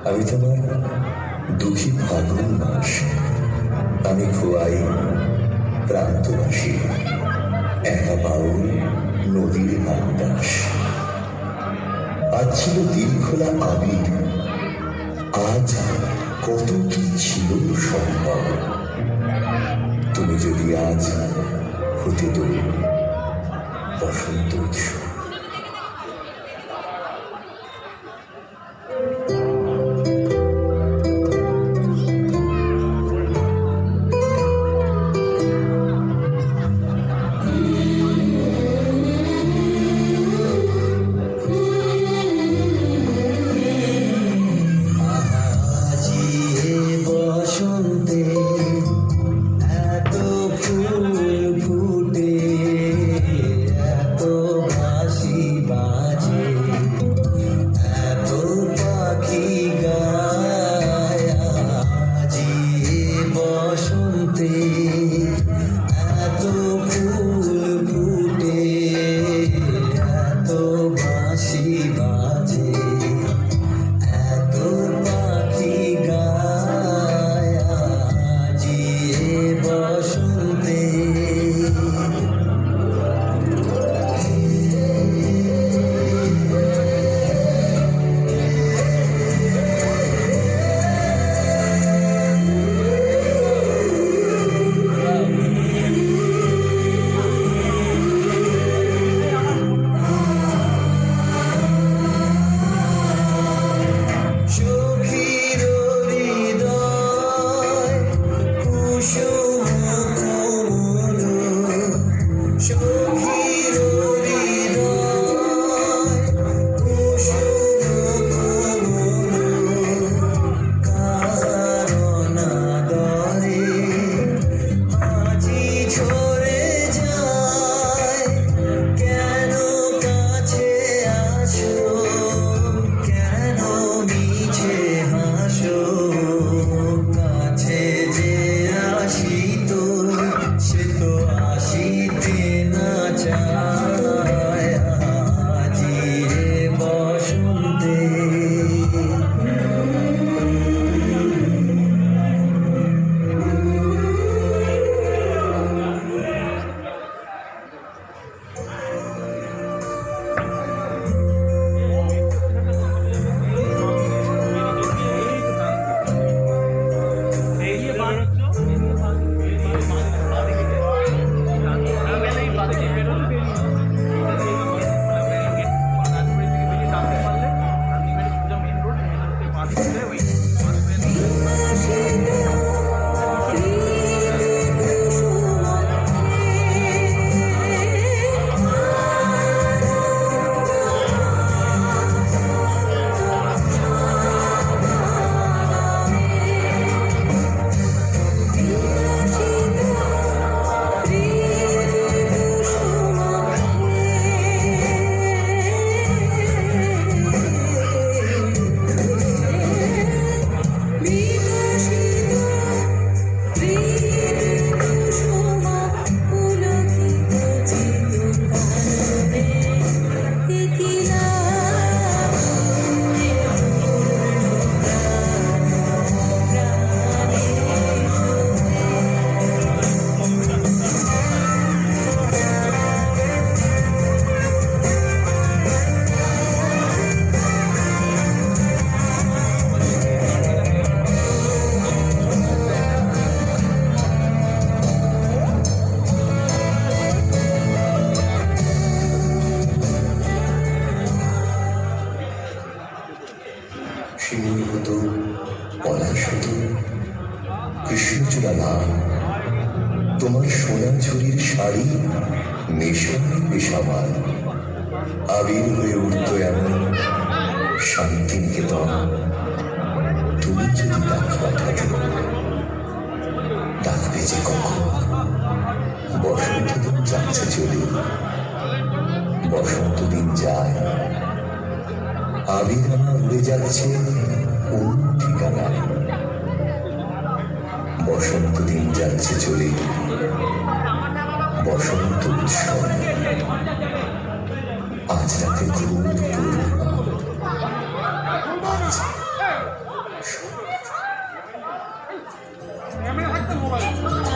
আমি তোমার দুঃখী ফাগুন মাস, আমি খোয়াই প্রান্তবাসী, একা বাউল নদীর বাতাস। আজ ছিল দিলখোলা আবির, আজ কত কি ছিল সম্ভব। তুমি যদি আজ হতে তো বসন্ত উৎসব। শিউলি হতো, পলাশ হতো, কৃষ্ণচূড়া লাল, তোমার সোনা ঝুরির শাড়ি মেশানো পেশামাল। আবির হয়ে উঠত এমন শান্তিনিকেতন। তুমি যদি ডাক পাঠাতে, ডাকবে যে কখন। বসন্ত দিন যাচ্ছে চলে, বসন্ত দিন যায়, আবির আমার উড়ে যাচ্ছে অন্য ঠিকানায়। বসন্ত দিন যাচ্ছে চলে, বসন্ত উৎসব। আজ রাতে ঘুম পূর্ণিমা, আজ ক্যামেরা থাকতে মোবাইল